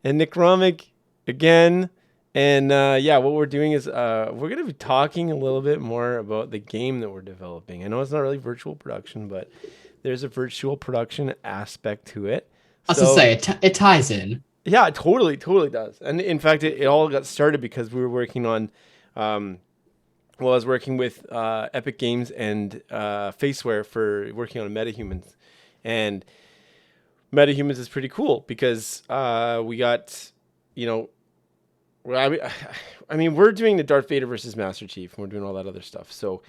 and Nick Romick again. And what we're doing is we're going to be talking a little bit more about the game that we're developing. I know it's not really virtual production, but there's a virtual production aspect to it. I was to So say it ties in. yeah, it totally does. And in fact, it all got started because we were working on, I was working with Epic Games and Faceware for working on MetaHumans. And MetaHumans is pretty cool because we got, you know, well, we're doing the Darth Vader versus Master Chief, and we're doing all that other stuff. So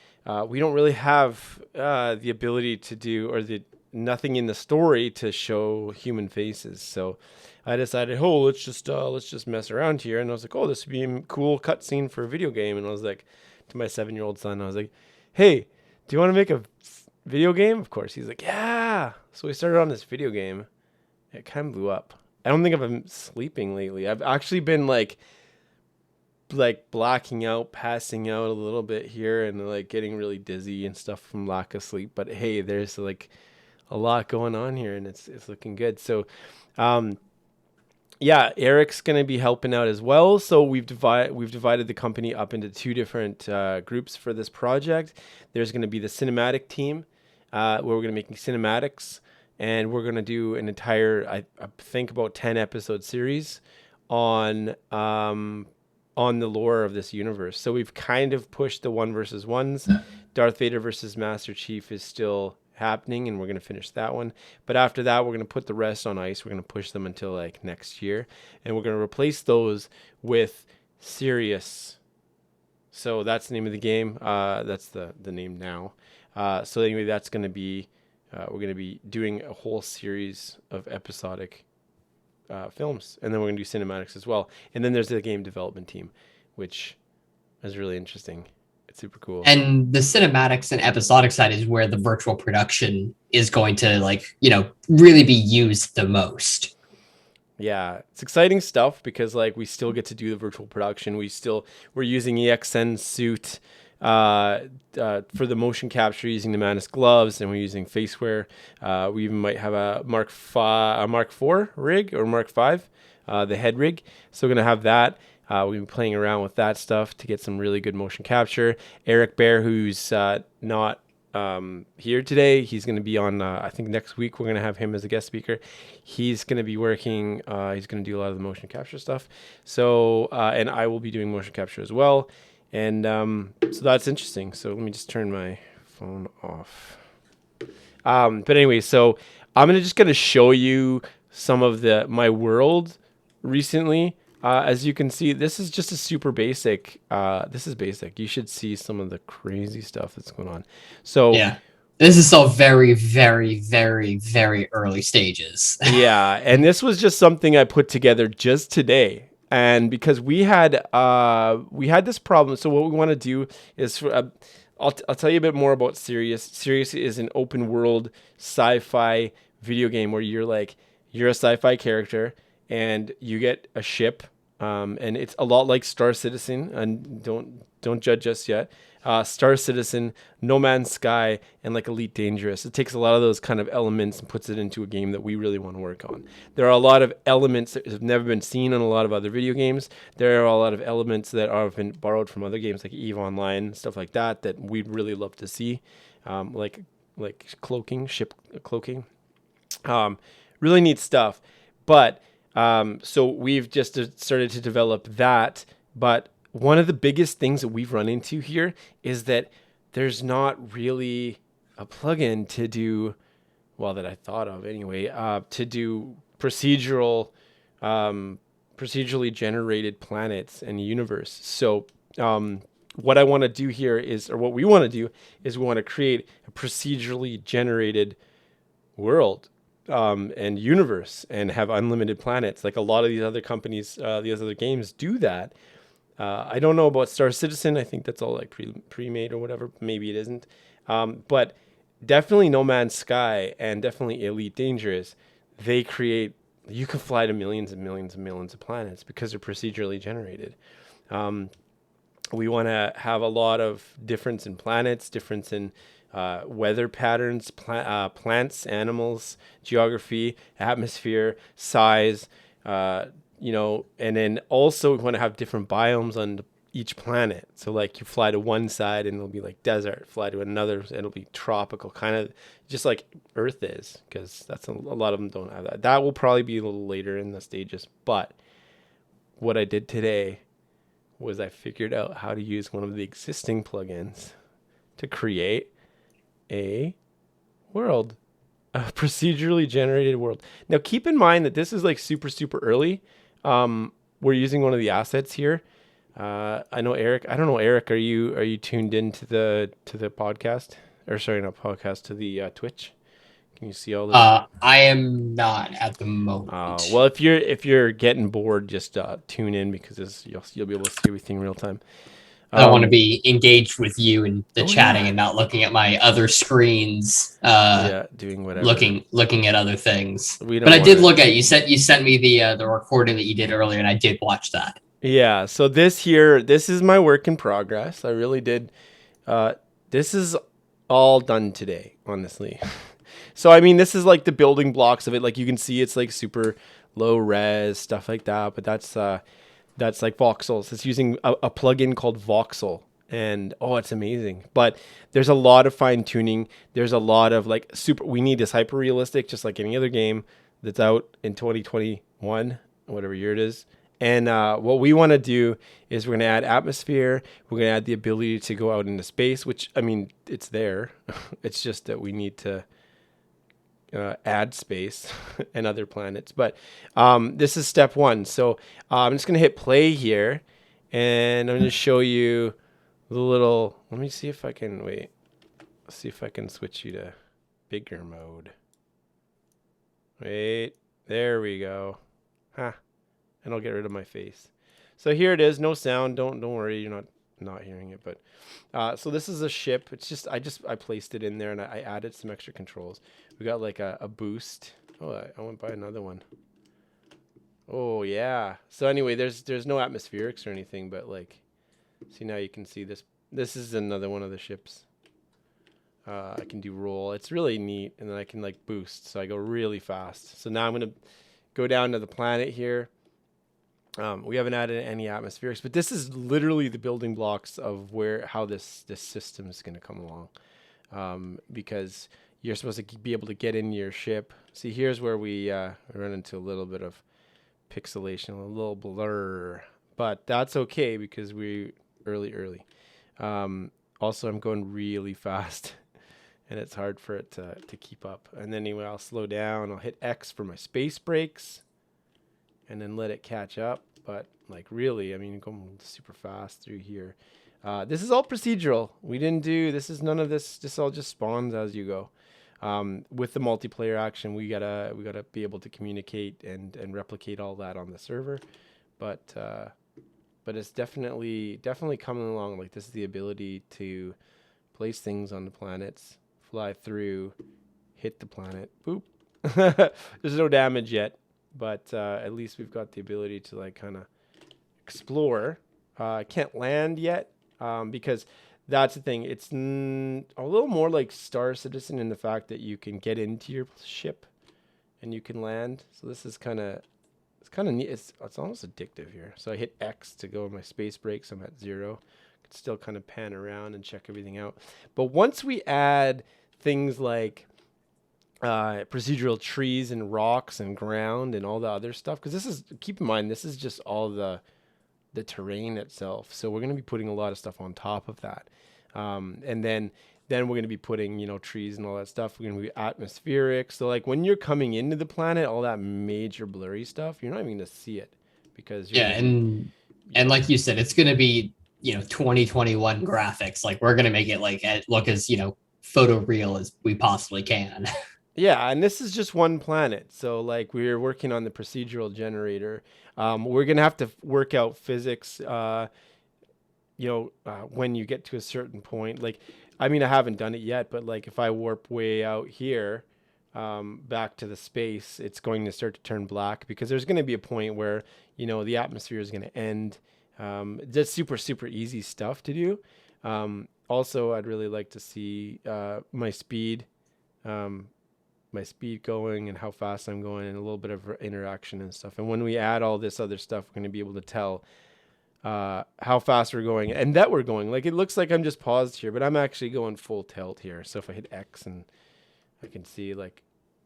we don't really have the ability to do, or the nothing in the story to show human faces. So I decided, oh, let's just mess around here. And I was like, oh, this would be a cool cutscene for a video game. And I was like, to my 7-year-old son, I was like, hey, do you want to make a video game? Of course, he's like, yeah. So we started on this video game. It kind of blew up. I don't think I've been sleeping lately. I've actually been like blacking out, passing out a little bit here, and like getting really dizzy and stuff from lack of sleep. But hey, there's like a lot going on here, and it's looking good. So, um, yeah, Eric's gonna be helping out as well. So we've divided the company up into two different groups for this project. There's gonna be the cinematic team, where we're gonna be making cinematics, and we're gonna do an entire, I think, about 10 episode series on on the lore of this universe. So we've kind of pushed the one versus ones. Darth Vader versus Master Chief is still happening, and we're going to finish that one. But after that, we're going to put the rest on ice. We're going to push them until like next year, and we're going to replace those with Sirius. So that's the name of the game. That's the name now. So anyway, that's going to be we're going to be doing a whole series of episodic films, and then we're gonna do cinematics as well. And then there's the game development team, which is really interesting. It's super cool. And the cinematics and episodic side is where the virtual production is going to really be used the most. Yeah, it's exciting stuff because like we still get to do the virtual production. We're using EXN suit for the motion capture using the Manus gloves, and we're using Faceware. We even might have a Mark IV rig or Mark V, the head rig. So we're gonna have that. We've been playing around with that stuff to get some really good motion capture. Erik Bear, who's not here today, he's going to be on, I think next week, we're going to have him as a guest speaker. He's going to be working, he's going to do a lot of the motion capture stuff. So, and I will be doing motion capture as well. And so that's interesting. So let me just turn my phone off. But anyway, so I'm just going to show you some of my world recently. As you can see, this is just a super basic. This is basic. You should see some of the crazy stuff that's going on. So Yeah. This is still very, very, very, very early stages. yeah, and this was just something I put together just today. And because we had this problem, so what we want to do is I'll tell you a bit more about Sirius. Sirius is an open world sci-fi video game where you're a sci-fi character and you get a ship, and it's a lot like Star Citizen. And don't judge us yet. Star Citizen, No Man's Sky, and like Elite Dangerous. It takes a lot of those kind of elements and puts it into a game that we really want to work on. There are a lot of elements that have never been seen in a lot of other video games. There are a lot of elements that have been borrowed from other games like EVE Online, stuff like that, that we'd really love to see, like cloaking, ship cloaking. Really neat stuff. But so we've just started to develop that. But one of the biggest things that we've run into here is that there's not really a plugin to do, well, that I thought of anyway, to do procedurally generated planets and universe. So what I want to do here is, or what we want to do is we want to create a procedurally generated world and universe and have unlimited planets. Like a lot of these other companies, these other games do that. I don't know about Star Citizen. I think that's all like pre-made or whatever. Maybe it isn't. But definitely No Man's Sky and definitely Elite Dangerous, they create, you can fly to millions and millions and millions of planets because they're procedurally generated. We want to have a lot of difference in planets, difference in weather patterns, plants, animals, geography, atmosphere, size, and then also we want to have different biomes on each planet. So like you fly to one side and it'll be like desert, fly to another and it'll be tropical, kind of just like Earth is, because that's a lot of them don't have that. That will probably be a little later in the stages. But what I did today was I figured out how to use one of the existing plugins to create a world, a procedurally generated world. Now keep in mind that this is like super super early. We're using one of the assets here. I know Erik. I don't know, Erik. Are you tuned into the podcast? Or sorry, not podcast, to the Twitch. Can you see all this? I am not at the moment. Well, if you're getting bored, just tune in, because you'll be able to see everything real time. I want to Um, be engaged with you in the oh chatting yeah, and not looking at my other screens, yeah, doing whatever. looking at other things. We But don't I want did to. look at, you sent me the recording that you did earlier, and I did watch that. Yeah. So this is my work in progress. I really did. Uh, this is all done today, honestly. So I mean, this is like the building blocks of it. Like you can see, it's like super low res stuff like that. But that's like voxels. It's using a plugin called Voxel, and oh, it's amazing. But there's a lot of fine tuning. There's a lot of like super. We need this hyper realistic, just like any other game that's out in 2021, whatever year it is. And what we want to do is we're going to add atmosphere. We're going to add the ability to go out into space, which, I mean, it's there. It's just that we need to add space and other planets. But this is step one. So I'm just going to hit play here, and I'm going to show you the little. Let me see if I can wait. See if I can switch you to bigger mode. Wait, there we go. Huh. And I'll get rid of my face. So here it is, no sound. Don't worry, you're not hearing it. But so this is a ship. It's just I placed it in there, and I added some extra controls. We got like a boost. Oh, I went by another one. Oh yeah. So anyway, there's no atmospherics or anything, but like, see, now you can see this. This is another one of the ships. I can do roll. It's really neat, and then I can like boost, so I go really fast. So now I'm gonna go down to the planet here. We haven't added any atmospherics, but this is literally the building blocks of how this system is going to come along, because you're supposed to be able to get in your ship. See, here's where we run into a little bit of pixelation, a little blur, but that's okay because we early. Also, I'm going really fast, and it's hard for it to keep up. And then anyway, I'll slow down. I'll hit X for my space brakes, and then let it catch up. But like really, I mean, going super fast through here. This is all procedural. We didn't do, this is none of this. This all just spawns as you go. With the multiplayer action, we gotta be able to communicate and replicate all that on the server. But it's definitely coming along. Like, this is the ability to place things on the planets, fly through, hit the planet, boop. There's no damage yet, but at least we've got the ability to like kind of explore. I can't land yet, because that's the thing. It's a little more like Star Citizen in the fact that you can get into your ship and you can land. So this is it's kind of neat. It's almost addictive here. So I hit X to go in my space brakes. I'm at 0. Can still kind of pan around and check everything out. But once we add things like procedural trees and rocks and ground and all the other stuff, because this is, keep in mind, this is just all the terrain itself. So we're going to be putting a lot of stuff on top of that, and then we're going to be putting trees and all that stuff. We're going to be atmospheric. So like when you're coming into the planet, all that major blurry stuff, you're not even going to see it, because you're Yeah, going to be and like you said, it's going to be 2021 graphics. Like, we're going to make it like look as photoreal as we possibly can. Yeah, and this is just one planet. So like we're working on the procedural generator. We're gonna have to work out physics. When you get to a certain point, like, I mean, I haven't done it yet, but like if I warp way out here, back to the space, it's going to start to turn black, because there's going to be a point where the atmosphere is going to end. That's super super easy stuff to do. Also, I'd really like to see my speed. my speed going and how fast I'm going and a little bit of interaction and stuff. And when we add all this other stuff, we're going to be able to tell how fast we're going and that we're going. Like it looks like I'm just paused here, but I'm actually going full tilt here. So if I hit X and I can see like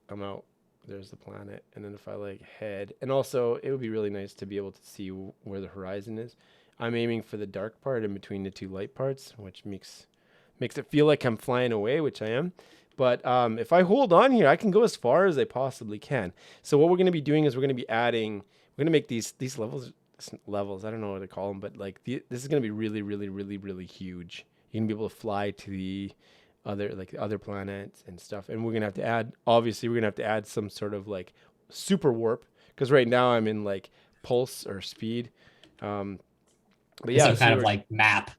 I'm out, there's the planet. And then if I like head, and also it would be really nice to be able to see where the horizon is. I'm aiming for the dark part in between the two light parts, which makes it feel like I'm flying away, which I am. But if I hold on here, I can go as far as I possibly can. So what we're going to be doing is we're going to be adding, we're going to make these levels. I don't know what to call them, but like this is going to be really, really, really, really huge. You're going to be able to fly to the other planets and stuff. And we're going to have to add, obviously, we're going to have to add some sort of like super warp because right now I'm in like pulse or speed. But yeah, some kind of like map.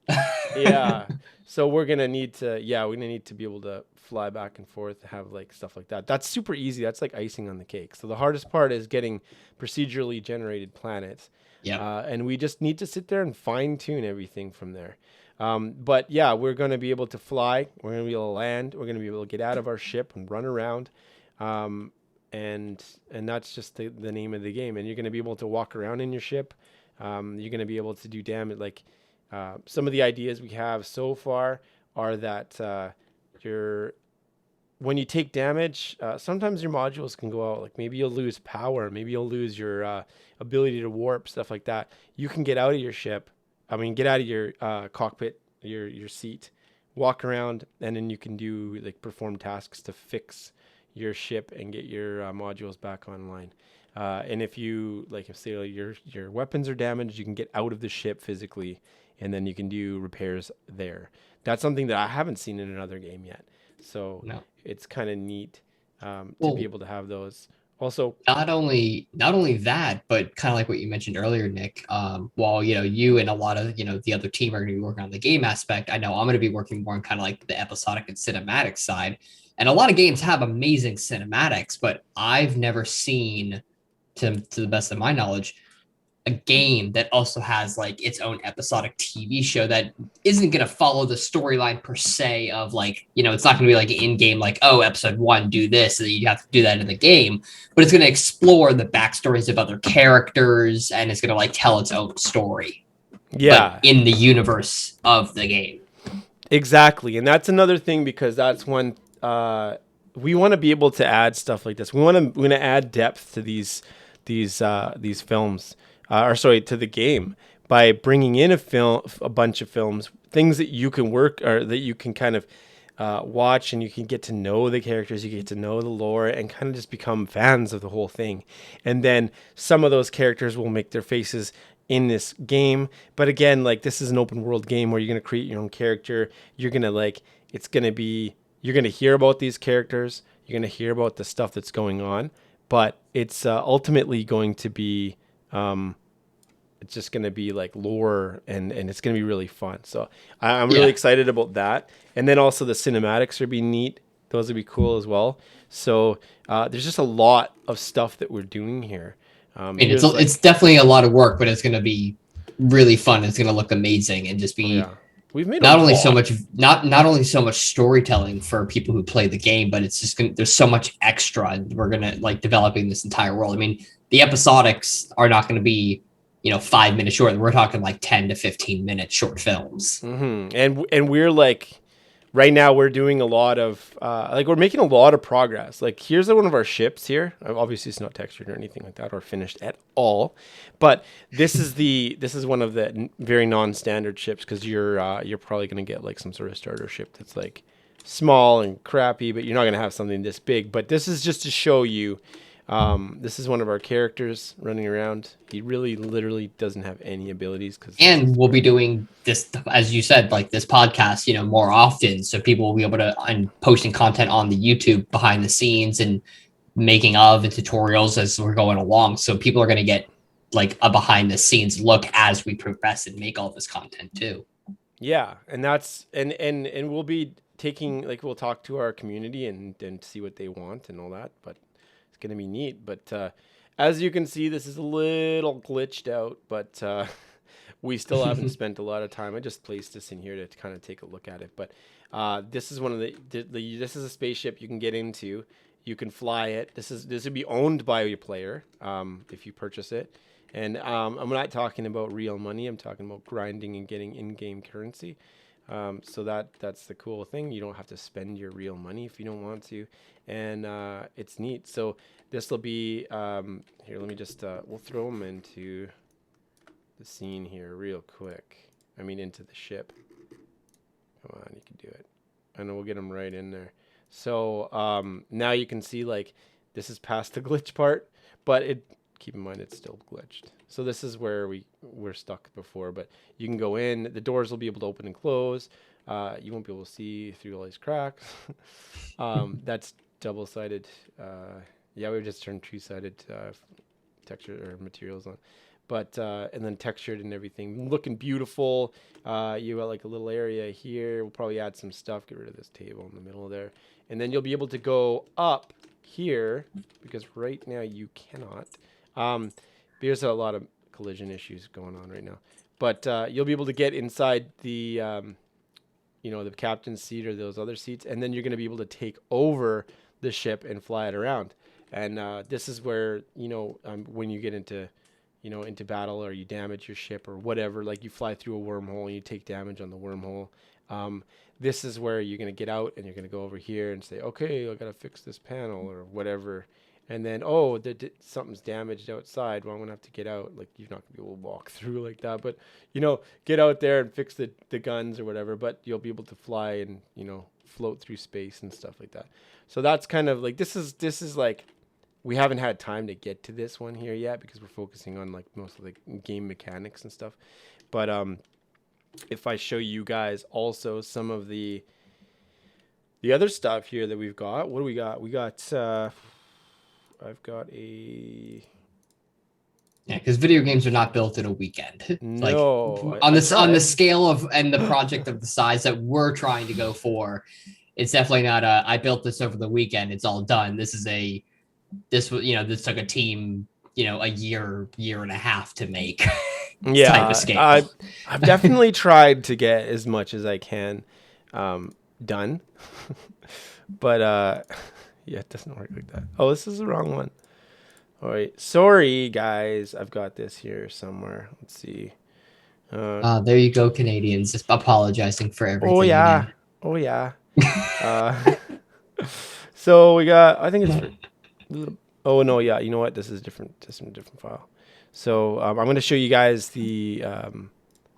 yeah. So we're gonna need to, we're gonna need to be able to fly back and forth, have like stuff like that. That's super easy. That's like icing on the cake. So the hardest part is getting procedurally generated planets. Yeah. And we just need to sit there and fine tune everything from there. But yeah, we're gonna be able to fly. We're gonna be able to land. We're gonna be able to get out of our ship and run around. And that's just the name of the game. And you're gonna be able to walk around in your ship. You're going to be able to do damage. Like some of the ideas we have so far are that when you take damage, sometimes your modules can go out. Like maybe you'll lose power, maybe you'll lose your ability to warp, stuff like that. You can get out of your ship. I mean, get out of your cockpit, your seat, walk around, and then you can do like perform tasks to fix your ship and get your modules back online. And if you like, if say your weapons are damaged, you can get out of the ship physically, and then you can do repairs there. That's something that I haven't seen in another game yet. So No. it's kind of neat to be Well, able to have those. Also, not only that, but kind of like what you mentioned earlier, Nick. While you and a lot of the other team are going to be working on the game aspect, I know I'm going to be working more on kind of like the episodic and cinematic side. And a lot of games have amazing cinematics, but I've never seen, to the best of my knowledge, a game that also has like its own episodic TV show that isn't going to follow the storyline per se of like, it's not going to be like in game, like, oh, episode 1, do this. So you have to do that in the game, but it's going to explore the backstories of other characters and it's going to like tell its own story, but yeah, in the universe of the game. exactly. And that's another thing because that's one we want to be able to add stuff like this. We want to add depth to these films. Or sorry, to the game by bringing in a bunch of films, things that you can work or that you can kind of watch and you can get to know the characters, you get to know the lore and kind of just become fans of the whole thing. And then some of those characters will make their faces in this game. But again, like this is an open world game where you're going to create your own character. You're going to you're going to hear about these characters. You're going to hear about the stuff that's going on, but it's ultimately going to be, it's just going to be like lore and it's going to be really fun. So I'm really Yeah. excited about that. And then also the cinematics would be neat. Those would be cool as well. So there's just a lot of stuff that we're doing here. I mean, Here's like, it's definitely a lot of work, but it's going to be really fun. It's going to look amazing and just oh be yeah, we've made a not only so lot. much not only so much storytelling for people who play the game, but it's just there's so much extra, and we're gonna like developing this entire world. I mean, the episodics are not going to be 5 minutes short. We're talking like 10 to 15 minute short films. And we're like, right now we're doing a lot of like we're making a lot of progress. Like here's one of our ships here. Obviously it's not textured or anything like that or finished at all, but this is one of the very non-standard ships because you're probably going to get like some sort of starter ship that's like small and crappy, but you're not going to have something this big. But this is just to show you. This is one of our characters running around. He really literally doesn't have any abilities because And we'll be doing this, as you said, like this podcast, more often, so people will be able to and posting content on the YouTube behind the scenes and making of and tutorials as we're going along. So people are going to get like a behind the scenes look as we progress and make all this content too. yeah, and that's and we'll be taking like we'll talk to our community and see what they want and all that, but it's gonna be neat. But as you can see, this is a little glitched out, but we still haven't spent a lot of time. I just placed this in here to kind of take a look at it. But this is one of this is a spaceship you can get into. You can fly it. This would be owned by your player if you purchase it. And I'm not talking about real money. I'm talking about grinding and getting in-game currency. So that's the cool thing. You don't have to spend your real money if you don't want to, and it's neat. So this will be here. Let me just we'll throw them into the scene here real quick. I mean into the ship. Come on, you can do it. And we'll get them right in there. So now you can see like this is past the glitch part, but keep in mind it's still glitched. So this is where we're stuck before, but you can go in. The doors will be able to open and close. You won't be able to see through all these cracks. That's double-sided. Yeah, we just turned two-sided texture or materials on. But and then textured and everything, looking beautiful. You got like a little area here. We'll probably add some stuff. Get rid of this table in the middle there, and then you'll be able to go up here because right now you cannot. There's a lot of collision issues going on right now, but you'll be able to get inside the the captain's seat or those other seats, and then you're going to be able to take over the ship and fly it around. And this is where when you get into into battle or you damage your ship or whatever, like you fly through a wormhole and you take damage on the wormhole. This is where you're going to get out and you're going to go over here and say, okay, I got to fix this panel or whatever. And then, something's damaged outside. Well, I'm going to have to get out. Like, you're not going to be able to walk through like that. But, get out there and fix the guns or whatever. But you'll be able to fly and, float through space and stuff like that. So that's kind of like, this is like, we haven't had time to get to this one here yet because we're focusing on like most of the game mechanics and stuff. But if I show you guys also some of the other stuff here that we've got, what do we got? We got I've got a Yeah, because video games are not built in a weekend. Like no on the scale of and the project of the size that we're trying to go for, it's definitely not I built this over the weekend. It's all done. This took a team, a year and a half to make. Yeah, type of scale. I've definitely tried to get as much as I can done, but yeah, it doesn't work like that. Oh, this is the wrong one. All right, sorry guys, I've got this here somewhere. Let's see. There you go, Canadians, just apologizing for everything. Oh yeah, again. oh yeah. So we got. I think it's. Oh no, yeah. You know what? This is different. This is a different file. So I'm going to show you guys a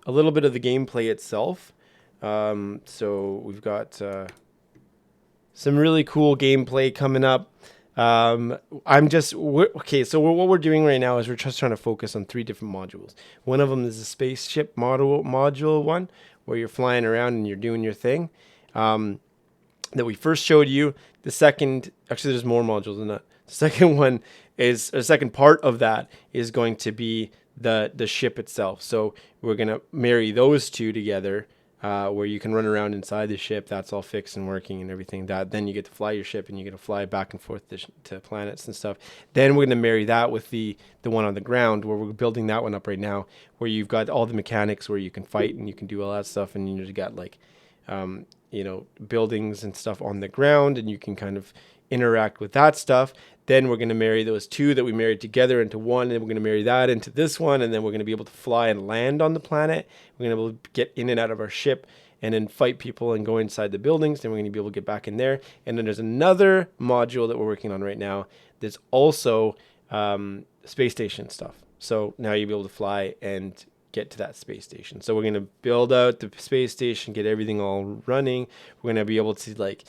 little bit of the gameplay itself. So we've got some really cool gameplay coming up. Okay. So what we're doing right now is we're just trying to focus on 3 different modules. One of them is the spaceship module one, where you're flying around and you're doing your thing. That we first showed you. The second, actually, there's more modules than that. The second one is, the second part of that is going to be the ship itself. So we're going to marry those two together, where you can run around inside the ship. That's all fixed and working and everything. Then you get to fly your ship and you get to fly back and forth to planets and stuff. Then we're going to marry that with the one on the ground, where we're building that one up right now, where you've got all the mechanics where you can fight and you can do all that stuff, and you got like buildings and stuff on the ground, and you can kind of interact with that stuff. Then we're going to marry those two that we married together into one, and we're going to marry that into this one, and then we're going to be able to fly and land on the planet. We're going to be able to get in and out of our ship and then fight people and go inside the buildings. Then we're going to be able to get back in there. And then there's another module that we're working on right now that's also space station stuff. So now you'll be able to fly and get to that space station. So we're going to build out the space station, get everything all running. We're going to be able to like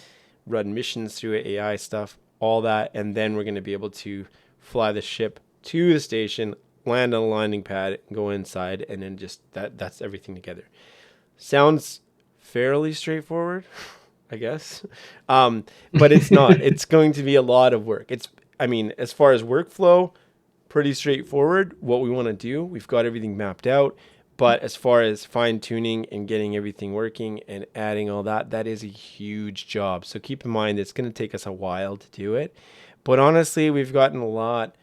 run missions through it, AI stuff, all that, and then we're going to be able to fly the ship to the station, land on a landing pad, go inside, and then just that's everything together. Sounds fairly straightforward, I guess, but it's not. It's going to be a lot of work. As far as workflow, pretty straightforward. What we want to do, we've got everything mapped out. But as far as fine tuning and getting everything working and adding all that, that is a huge job. So keep in mind, it's going to take us a while to do it. But honestly, we've gotten a lot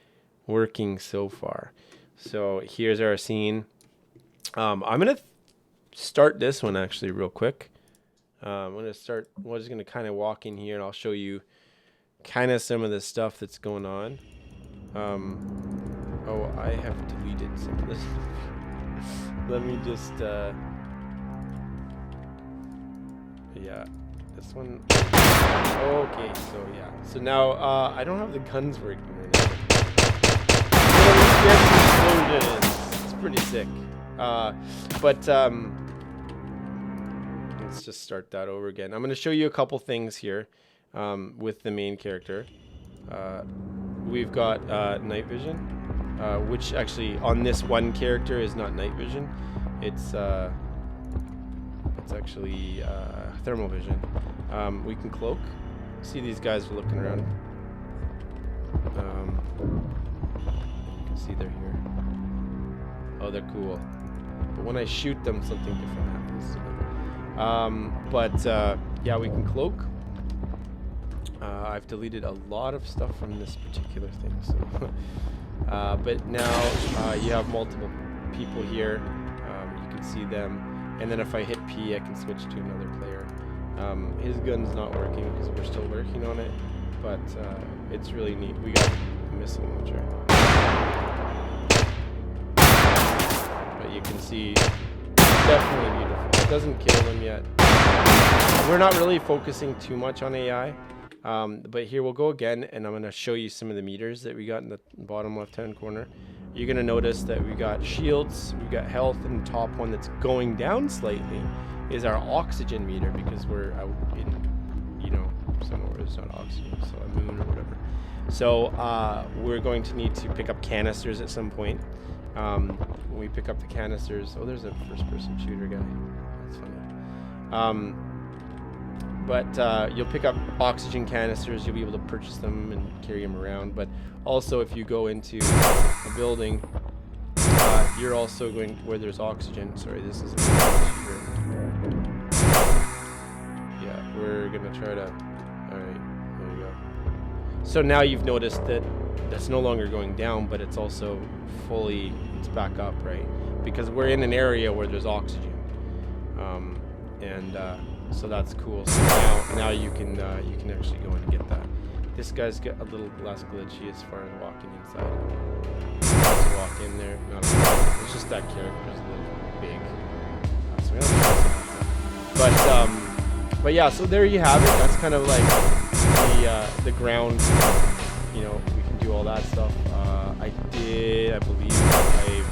working so far. So here's our scene. I'm going to start this one actually real quick. We're just going to kind of walk in here and I'll show you kind of some of the stuff that's going on. Oh, I have deleted some of this. Let me just, yeah, this one. Okay, so yeah. So now, I don't have the guns working right now. It's pretty sick. But let's just start that over again. I'm going to show you a couple things here with the main character. We've got night vision, which actually on this one character is not night vision. It's actually thermal vision. We can cloak. See, these guys are looking around. You can see they're here. Oh, they're cool. But when I shoot them, something different happens to them. Yeah, we can cloak. I've deleted a lot of stuff from this particular thing. So, but now you have multiple people here. You can see them. And then if I hit P, I can switch to another player. His gun's not working because we're still working on it. But it's really neat. We got a missile launcher. But you can see, definitely beautiful. It doesn't kill them yet. We're not really focusing too much on AI. But here we'll go again, and I'm going to show you some of the meters that we got in the bottom left-hand corner. You're going to notice that we got shields, we got health, and the top one that's going down slightly is our oxygen meter, because we're out in, you know, somewhere where there's not oxygen, so a moon or whatever. So we're going to need to pick up canisters at some point. When we pick up the canisters, oh, there's a first-person shooter guy. That's funny. But you'll pick up oxygen canisters. You'll be able to purchase them and carry them around. But also, if you go into a building, you're also going where there's oxygen. Sorry, this is a yeah, we're gonna try to. All right, there you go. So now you've noticed that that's no longer going down, but it's also it's back up, right? Because we're in an area where there's oxygen, so that's cool. So now you can actually go in and get that. This guy's got a little less glitchy as far as walking inside. Just walk in there, not a problem. It's just that character's a little big. So we don't but yeah, so there you have it. That's kind of like the ground. You know, we can do all that stuff. I believe I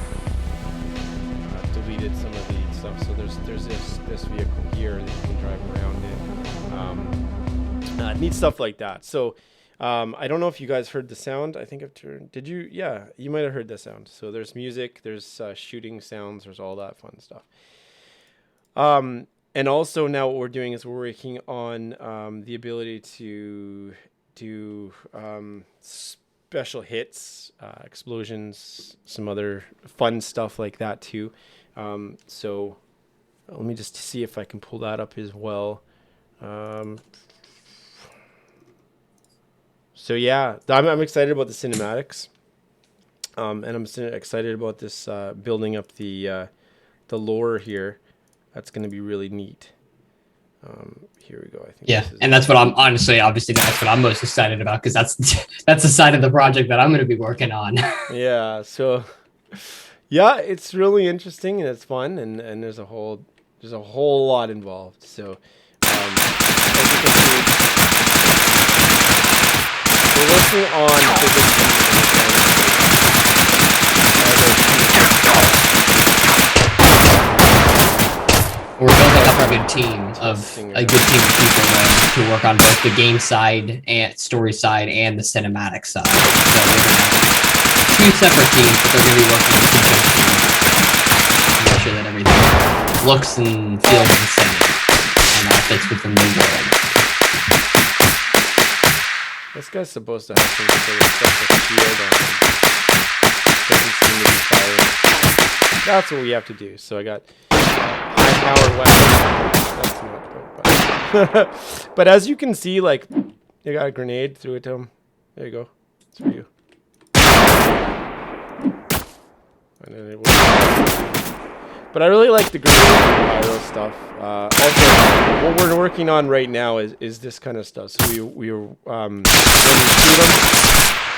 deleted some of the stuff. So there's this vehicle here that you can drive around in. Neat stuff like that. So I don't know if you guys heard the sound. I think I've turned. Did you? Yeah, you might have heard the sound. So there's music. There's shooting sounds. There's all that fun stuff. And also now what we're doing is we're working on the ability to do special hits, explosions, some other fun stuff like that too. So let me just see if I can pull that up as well. So yeah, I'm excited about the cinematics, and I'm excited about this building up the lore here. That's going to be really neat. Here we go. I think. Yeah, and that's what I'm obviously that's what I'm most excited about, because that's the side of the project that I'm going to be working on. Yeah. So yeah, it's really interesting and it's fun, and there's a whole lot involved. So as you can see, we're working on physics. We're building up a good team of people to work on both the game side and story side and the cinematic side. So we're going to have two separate teams, but they're going to be working in conjunction to make sure that everything looks and feels the same and fits within the world. This guy's supposed to have some sort of special shield on him. Doesn't seem to be firing. That's what we have to do. So I got high-powered weapon. That's not good. But as you can see, like, you got a grenade, threw it to him. There you go. It's for you. And then But I really like the grenade pyro stuff. Also, what we're working on right now is this kind of stuff. So we when you shoot them,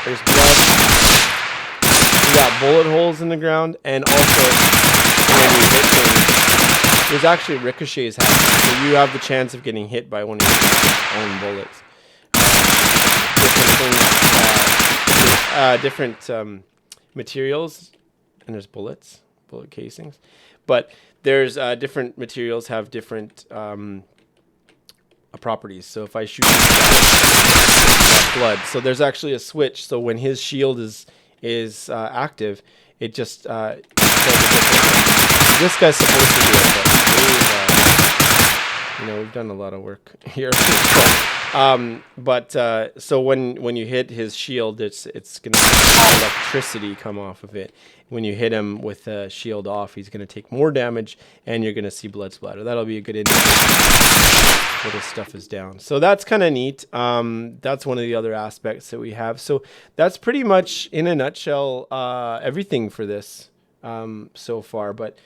there's blood. We got bullet holes in the ground, and also when you hit things, there's actually ricochets happening. So you have the chance of getting hit by one of your own bullets. Different things, different materials, and there's bullet casings. But there's different materials have different properties. So if I shoot blood, so there's actually a switch. So when his shield is active, it just does a different. This guy's supposed to do it, but we've done a lot of work here. So when you hit his shield, it's gonna have electricity come off of it. When you hit him with a shield off, he's gonna take more damage, and you're gonna see blood splatter. That'll be a good indicator that this stuff is down. So that's kind of neat. That's one of the other aspects that we have. So that's pretty much in a nutshell everything for this so far. But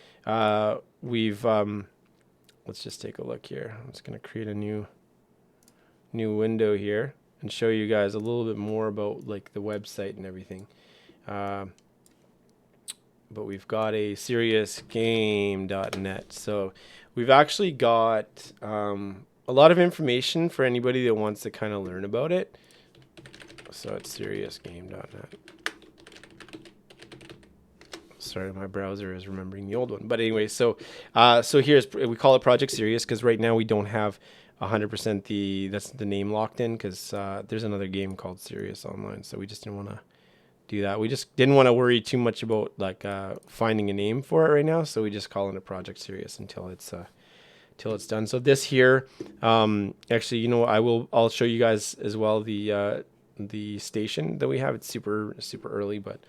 we've let's just take a look here. I'm just gonna create a new window here and show you guys a little bit more about like the website and everything. But we've got a SiriusGame.net. So we've actually got a lot of information for anybody that wants to kind of learn about it. So it's SiriusGame.net. Sorry, my browser is remembering the old one. But anyway, so we call it Project Sirius because right now we don't have 100% that's the name locked in because there's another game called Sirius Online, so we just didn't want to do that. We just didn't want to worry too much about like finding a name for it right now, so we just call it a Project Sirius until it's done. So this here, actually, I'll show you guys as well the station that we have. It's super early, but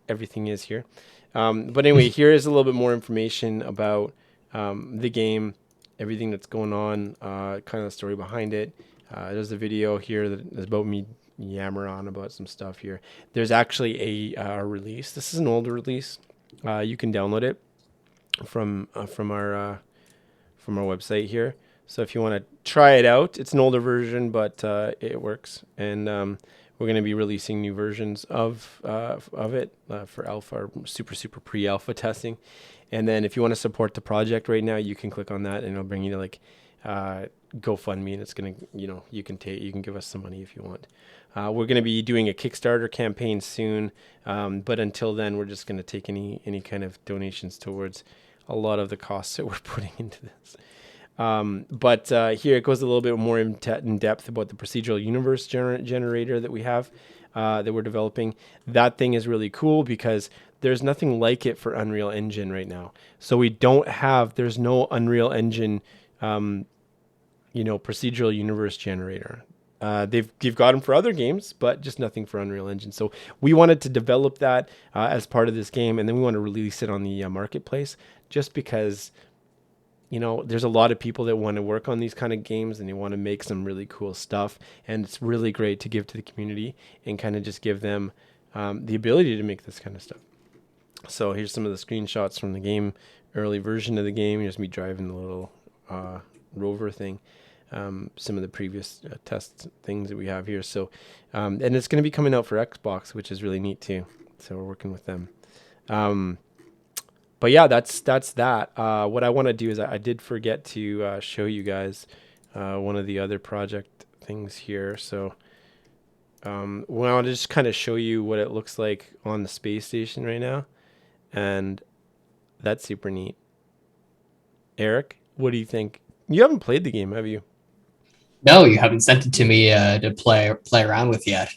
everything is here. But anyway, here is a little bit more information about the game, everything that's going on, kind of the story behind it. There's a video here that is about me yammer on about some stuff here. There's actually a release. This is an older release. You can download it from our website here. So if you want to try it out, it's an older version, but it works. And we're going to be releasing new versions of it for alpha or super pre-alpha testing. And then if you want to support the project right now, you can click on that and it'll bring you to like GoFundMe, and it's going to, you can give us some money if you want. We're going to be doing a Kickstarter campaign soon. But until then, we're just going to take any kind of donations towards a lot of the costs that we're putting into this. But here it goes a little bit more in depth about the procedural universe generator that we have, that we're developing. That thing is really cool because there's nothing like it for Unreal Engine right now. So there's no Unreal Engine, procedural universe generator. They've got them for other games, but just nothing for Unreal Engine. So we wanted to develop that as part of this game, and then we want to release it on the marketplace, just because there's a lot of people that want to work on these kind of games and they want to make some really cool stuff, and it's really great to give to the community and kind of just give them the ability to make this kind of stuff. So here's some of the screenshots from the game, early version of the game. Here's me driving the little rover thing. Some of the previous test things that we have here. So, and it's going to be coming out for Xbox, which is really neat too. So we're working with them. But yeah, that's that. What I want to do is I did forget to show you guys one of the other project things here. So well, I'll just kind of show you what it looks like on the space station right now. And that's super neat. Erik, what do you think? You haven't played the game, have you? No, you haven't sent it to me to play around with yet.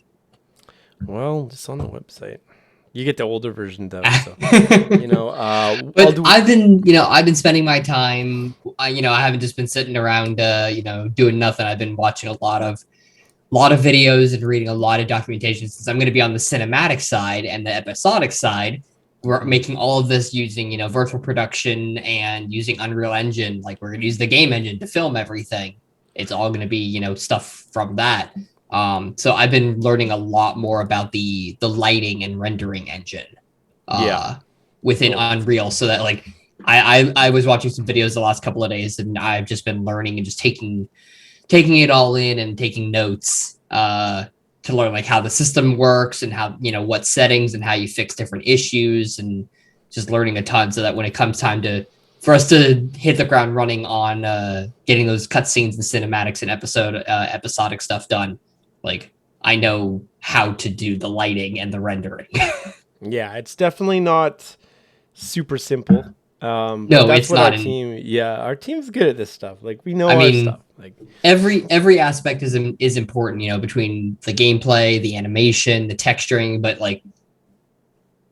Well, it's on the website. You get the older version though, so but I've been spending my time. I haven't just been sitting around, doing nothing. I've been watching a lot of videos and reading a lot of documentation, since I'm going to be on the cinematic side and the episodic side. We're making all of this using, virtual production and using Unreal Engine. Like, we're going to use the game engine to film everything. It's all going to be, stuff from that. So I've been learning a lot more about the lighting and rendering engine within Unreal, so that I was watching some videos the last couple of days, and I've just been learning and just taking it all in and taking notes to learn like how the system works and how, what settings and how you fix different issues, and just learning a ton so that when it comes time to for us to hit the ground running on getting those cutscenes and cinematics and episodic stuff done, like I know how to do the lighting and the rendering. Yeah, it's definitely not super simple. But No, that's it's what our not. And team, yeah, our team's good at this stuff. Like we I know our mean, stuff. Like, every aspect is important, between the gameplay, the animation, the texturing, but like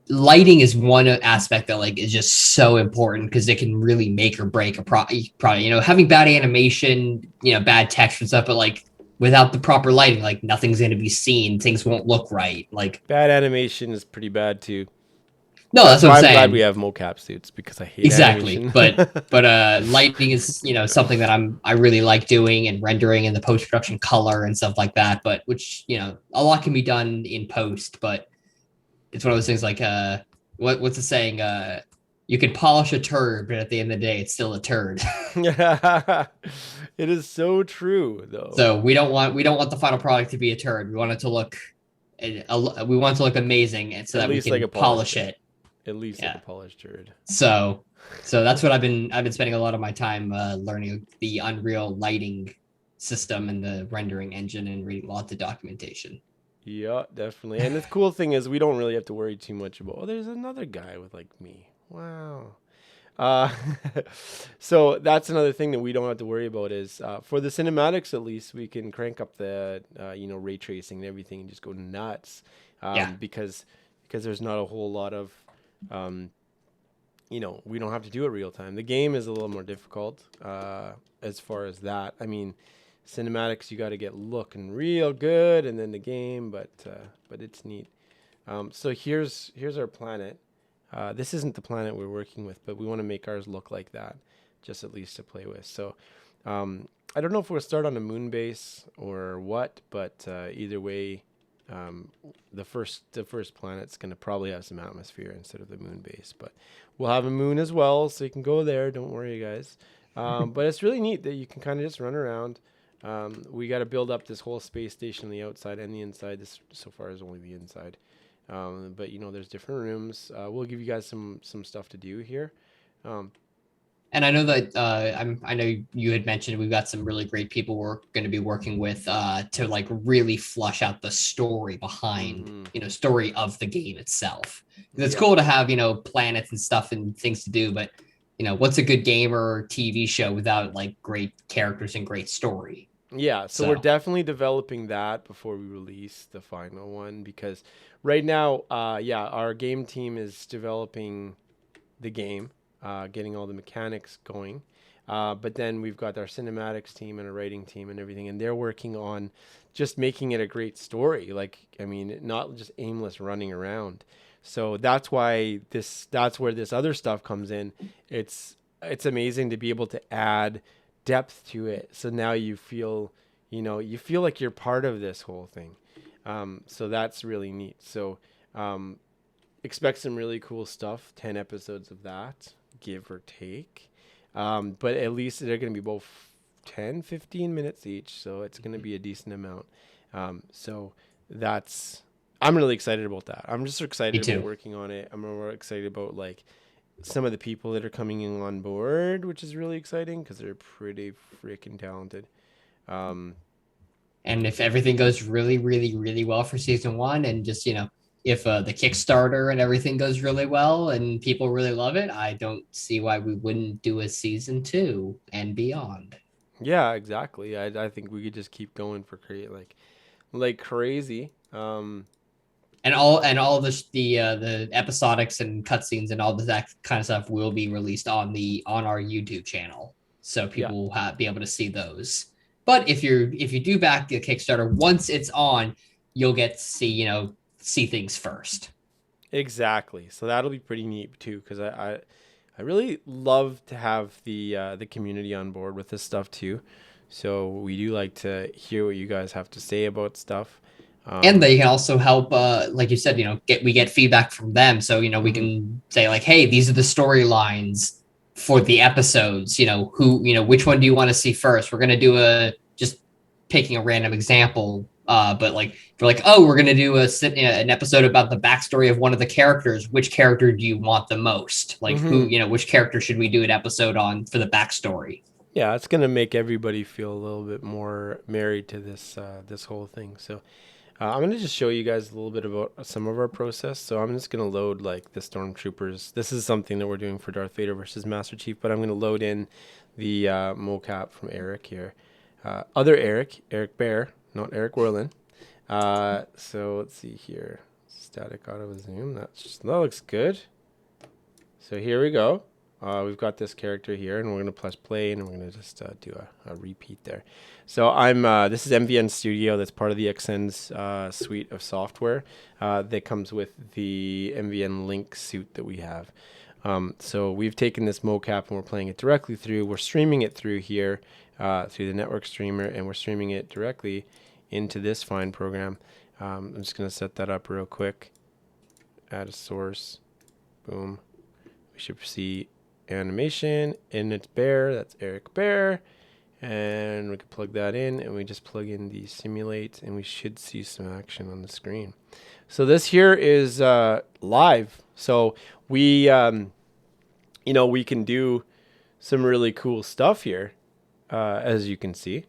lighting is one aspect that like is just so important because it can really make or break a product. Having bad animation, bad text and stuff, but like without the proper lighting, like nothing's going to be seen, things won't look right. Like, bad animation is pretty bad too. no, That's that's what I'm why I'm glad we saying. have mocap suits because I hate Exactly. animation. But lighting is, something that I really like doing, and rendering and the post-production color and stuff like that, but which, a lot can be done in post, but it's one of those things like what's the saying? You can polish a turd, but at the end of the day, it's still a turd. It is so true, though. So we don't want the final product to be a turd. We want it to look we want it to look amazing, and so At that we least like can a polished polish turd. it. At least like Yeah. a polished turd. So that's what I've been spending a lot of my time learning the Unreal lighting system and the rendering engine, and reading lots of documentation. Yeah, definitely. And the cool thing is we don't really have to worry too much about, oh, there's another guy with like me. Wow. Uh, so that's another thing that we don't have to worry about is for the cinematics, at least we can crank up the, ray tracing and everything and just go nuts. Yeah. Because there's not a whole lot of, um, we don't have to do it real time. The game is a little more difficult as far as that. I mean, cinematics you got to get looking real good, and then the game, but it's neat. So here's our planet. This isn't the planet we're working with, but we want to make ours look like that, just at least to play with. So I don't know if we'll start on a moon base or what, but either way, the first planet's going to probably have some atmosphere instead of the moon base, but we'll have a moon as well, so you can go there. Don't worry, guys. But it's really neat that you can kind of just run around. We got to build up this whole space station on the outside and the inside. This so far is only the inside. But there's different rooms. We'll give you guys some stuff to do here. Um, And I know that I know you had mentioned we've got some really great people we're going to be working with to like really flush out the story behind, mhm. story of the game itself. It's Yeah, cool to have, planets and stuff and things to do, but what's a good game or TV show without like great characters and great story? yeah. So we're So definitely developing that before we release the final one because right now, yeah, our game team is developing the game, getting all the mechanics going. But then we've got our cinematics team and a writing team and everything, and they're working on just making it a great story. Like, I mean, not just aimless running around. So that's where this other stuff comes in. It's amazing to be able to add depth to it. So now you feel like you're part of this whole thing. So that's really neat. So expect some really cool stuff. 10 episodes of that, give or take. But at least they're going to be both 10, 15 minutes each. So it's going to be a decent amount. So that's, I'm really excited about that. I'm just me excited about too. working on it. I'm more excited about like some of the people that are coming in on board, which is really exciting because they're pretty freaking talented. Um, And if everything goes really, really, really well for season one, and just, if the Kickstarter and everything goes really well and people really love it, I don't see why we wouldn't do a season two and beyond. yeah, exactly. I think we could just keep going for create like crazy. And all the episodics and cutscenes and all that kind of stuff will be released on our YouTube channel, so Yeah, people will be able to see those. But if you do back the Kickstarter, once it's on, you'll get to see things first. exactly. So that'll be pretty neat too, because I really love to have the community on board with this stuff too. So we do like to hear what you guys have to say about stuff. And Um, they can also help, like you said, we get feedback from them, so we mhm. can say like, hey, these are the storylines for the episodes, who, which one do you want to see first? We're going to do just picking a random example. But like, if we're like, oh, we're going to do an episode about the backstory of one of the characters. Which character do you want the most? Like who, Mm-hmm. which character should we do an episode on for the backstory? Yeah, it's gonna make everybody feel a little bit more married to this whole thing. So I'm gonna just show you guys a little bit about some of our process. So I'm just gonna load like the stormtroopers. This is something that we're doing for Darth Vader versus Master Chief, but I'm gonna load in the mocap from Erik here. Other Erik, Erik Bear, not Erik Werlin. So let's see here. Static auto zoom. That looks good. So here we go. We've got this character here, and we're gonna press play, and we're gonna just do a repeat there. So this is MVN Studio. That's part of the XN's suite of software that comes with the MVN Link suite that we have. So we've taken this mocap and we're playing it directly through. We're streaming it through here through the network streamer, and we're streaming it directly into this fine program. I'm just gonna set that up real quick. Add a source. Boom. We should see animation, and it's Bear. That's Erik Bear. And we can plug that in, and we just plug in the simulate, and we should see some action on the screen. So this here is live. So we, we can do some really cool stuff here, as you can see.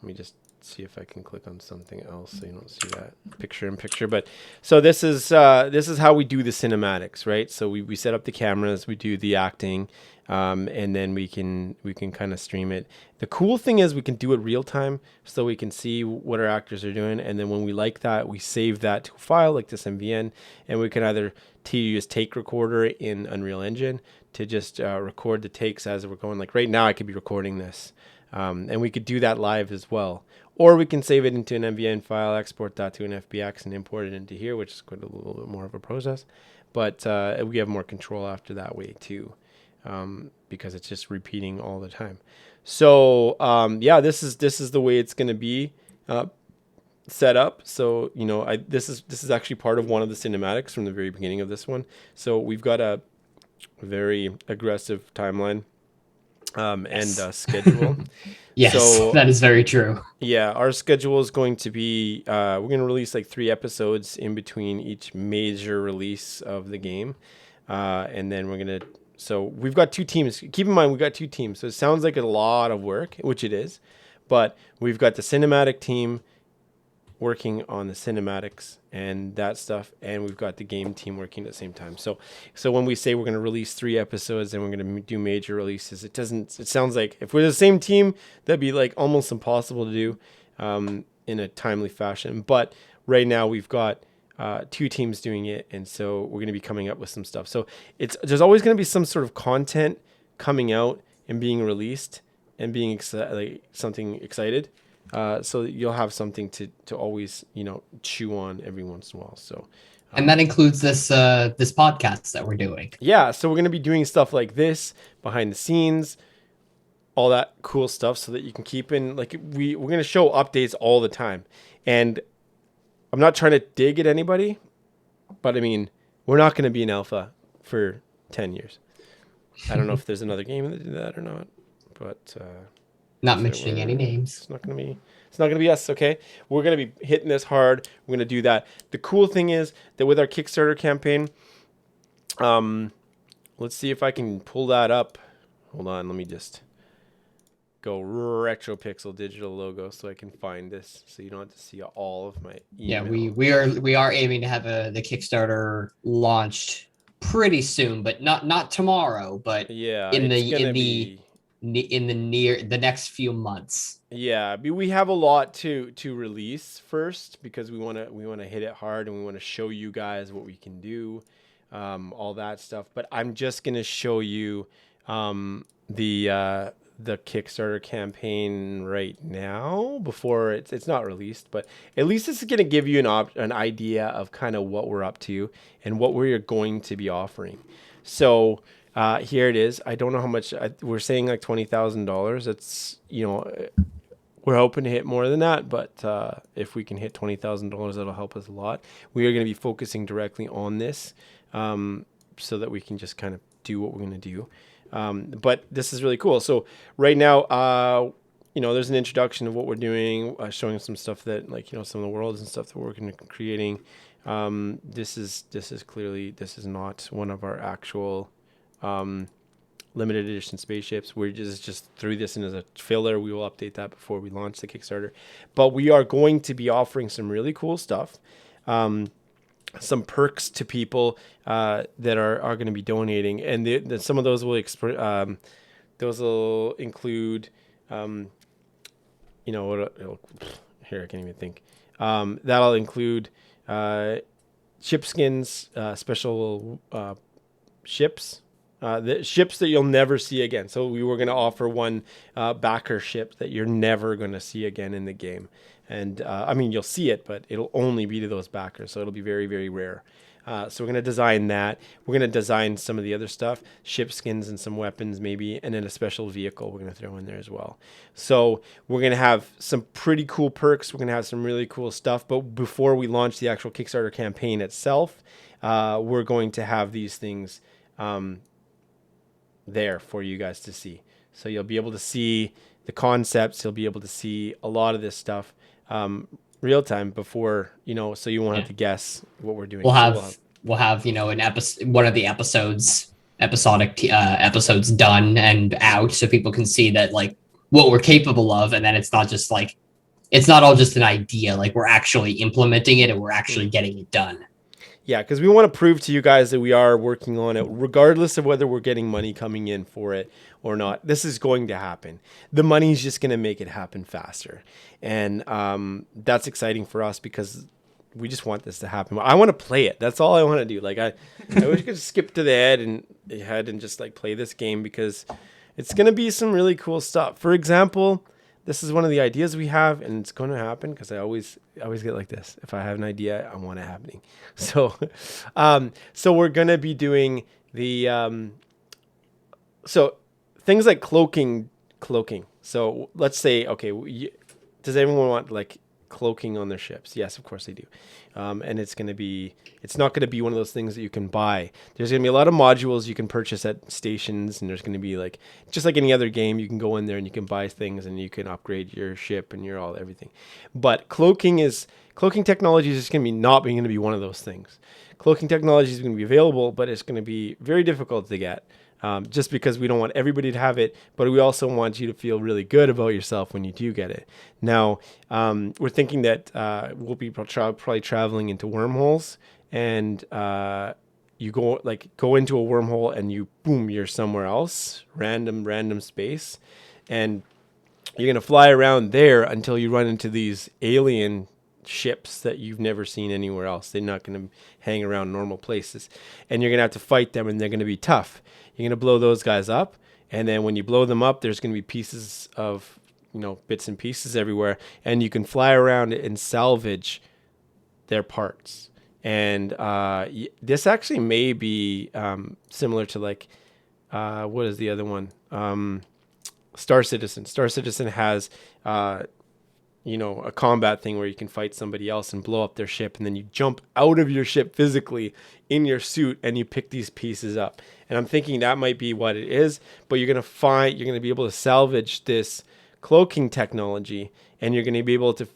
Let me just see if I can click on something else so you don't see that picture in picture. But so this is how we do the cinematics, right? So we set up the cameras, we do the acting, and then we can kind of stream it. The cool thing is we can do it real time, so we can see what our actors are doing, and then when we like that, we save that to a file like this MVN, and we can either use take recorder in Unreal Engine to just record the takes as we're going. Like right now, I could be recording this. And we could do that live as well. Or we can save it into an MVN file, export that to an FBX, and import it into here, which is quite a little bit more of a process. But we have more control after that way too, because it's just repeating all the time. So this is the way it's going to be set up. So this is actually part of one of the cinematics from the very beginning of this one. So we've got a very aggressive timeline and schedule. Yes, So that is very true. yeah, our schedule is going to be we're going to release like 3 episodes in between each major release of the game, and then so we've got 2 teams. Keep in mind we've got 2 teams, so it sounds like a lot of work, which it is, but we've got the cinematic team working on the cinematics and that stuff, and we've got the game team working at the same time. So when we say we're going to release 3 episodes and we're going to do major releases, it sounds like if we're the same team, that'd be like almost impossible to do in a timely fashion. But right now we've got 2 teams doing it, and so we're going to be coming up with some stuff. So there's always going to be some sort of content coming out and being released and being something excited. So that you'll have something to always, chew on every once in a while. So, And that includes this podcast that we're doing. yeah, so we're going to be doing stuff like this behind the scenes, all that cool stuff so that you can keep in, like we're going to show updates all the time. And I'm not trying to dig at anybody, but I mean, we're not going to be in alpha for 10 years. I don't know if there's another game that did that or not, but, Not mentioning any names. It's not gonna be us, okay? We're gonna be hitting this hard. We're gonna do that. The cool thing is that with our Kickstarter campaign, let's see if I can pull that up. Hold on, let me just go retro pixel digital logo so I can find this, so you don't have to see all of my email. Yeah, we are aiming to have the Kickstarter launched pretty soon, but not tomorrow, but yeah, in the next few months. Yeah, we have a lot to release first because we want to hit it hard, and we want to show you guys what we can do, all that stuff. But I'm just gonna show you the Kickstarter campaign right now before it's not released. But at least this is gonna give you an idea of kind of what we're up to and what we're going to be offering. So. Here it is. I don't know how much we're saying, like $20,000. It's, we're hoping to hit more than that, but if we can hit $20,000, that'll help us a lot. We are going to be focusing directly on this so that we can just kind of do what we're going to do. But this is really cool. So right now, there's an introduction of what we're doing, showing some stuff that, like, some of the worlds and stuff that we're working on creating. This is clearly, this is not one of our actual limited edition spaceships. We're just threw this in as a filler. We will update that before we launch the Kickstarter. But we are going to be offering some really cool stuff. Some perks to people that are going to be donating, and some of those will include, here I can't even think. That'll include ship skins, special ships. The ships that you'll never see again. So we were going to offer one backer ship that you're never going to see again in the game. And I mean, you'll see it, but it'll only be to those backers. So it'll be very, very rare. So we're going to design that. We're going to design some of the other stuff, ship skins and some weapons maybe, and then a special vehicle we're going to throw in there as well. So we're going to have some pretty cool perks. We're going to have some really cool stuff. But before we launch the actual Kickstarter campaign itself, we're going to have these things there for you guys to see. So you'll be able to see the concepts. You'll be able to see a lot of this stuff real time before, so you won't have to guess what we're doing. We'll have an episode, one of the episodic episodes done and out, so people can see that, like, what we're capable of, and then it's not just like, it's not all just an idea. Like, we're actually implementing it and we're actually getting it done. Yeah, because we want to prove to you guys that we are working on it, regardless of whether we're getting money coming in for it or not. This is going to happen. The money's just going to make it happen faster. And that's exciting for us because we just want this to happen. I want to play it. That's all I want to do. Like, I wish I could skip to the head and just, like, play this game, because it's going to be some really cool stuff. For example, this is one of the ideas we have, and it's going to happen because I always get like this. If I have an idea, I want it happening. So, so we're going to be doing the, so things like cloaking. So let's say, okay, does everyone want, like, cloaking on their ships? Yes, of course they do. And it's not going to be one of those things that you can buy. There's going to be a lot of modules you can purchase at stations, and there's going to be, like, just like any other game, you can go in there and you can buy things and you can upgrade your ship and everything. But cloaking technology is just going to be one of those things. Cloaking technology is going to be available, but it's going to be very difficult to get. Just because we don't want everybody to have it, but we also want you to feel really good about yourself when you do get it. Now, we're thinking that we'll be probably traveling into wormholes, and you go into a wormhole and you're somewhere else, random space, and you're gonna fly around there until you run into these alien ships that you've never seen anywhere else. They're not going to hang around normal places, and you're going to have to fight them, and they're going to be tough. You're going to blow those guys up, and then when you blow them up, there's going to be pieces of, bits and pieces everywhere, and you can fly around and salvage their parts. And this actually may be similar to, like, what is the other one? Star Citizen. Star Citizen has a combat thing where you can fight somebody else and blow up their ship, and then you jump out of your ship physically in your suit and you pick these pieces up. And I'm thinking that might be what it is, but you're going to be able to salvage this cloaking technology, and you're going to be able to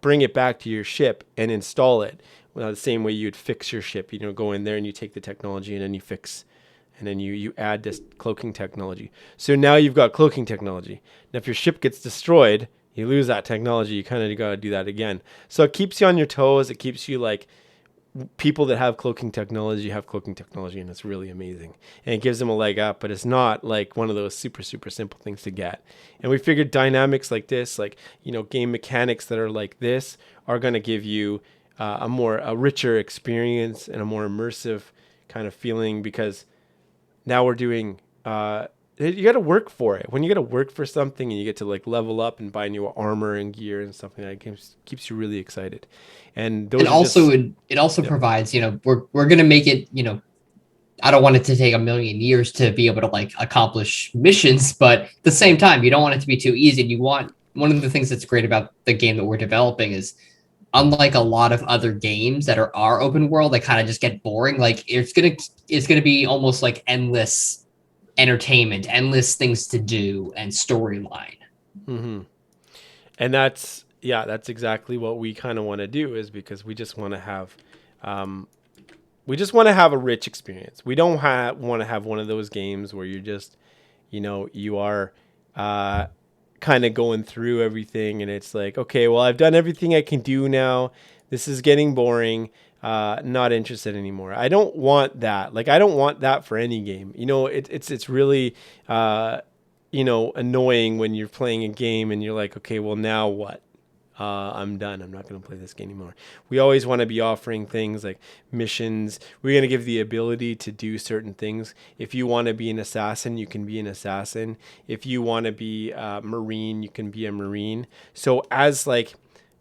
bring it back to your ship and install it. Well, the same way you'd fix your ship, go in there and you take the technology and then you fix, and then you add this cloaking technology. So now you've got cloaking technology. Now, if your ship gets destroyed, you lose that technology, you kind of got to do that again. So it keeps you on your toes. It keeps you, like, people that have cloaking technology, and it's really amazing. And it gives them a leg up, but it's not like one of those super, super simple things to get. And we figured dynamics like this, like, game mechanics that are like this, are going to give you a richer experience and a more immersive kind of feeling, because now we're doing... you got to work for it. When you got to work for something and you get to, like, level up and buy new armor and gear and stuff like that, it keeps you really excited. And those it also provides, we're going to make it, I don't want it to take a million years to be able to, like, accomplish missions, but at the same time, you don't want it to be too easy. One of the things that's great about the game that we're developing is, unlike a lot of other games that are open world, that kind of just get boring. Like, it's going to be almost like endless entertainment, endless things to do, and storyline. Mm-hmm. And that's exactly what we kind of want to do, is because we just want to have um, a rich experience. We don't want to have one of those games where you're just, you are kind of going through everything and it's like, okay, well, I've done everything I can do now. This is getting boring. Not interested anymore. I don't want that. Like, I don't want that for any game. It's really annoying when you're playing a game and you're like, okay, well, now what? I'm done. I'm not going to play this game anymore. We always want to be offering things like missions. We're going to give the ability to do certain things. If you want to be an assassin, you can be an assassin. If you want to be a Marine, you can be a Marine. So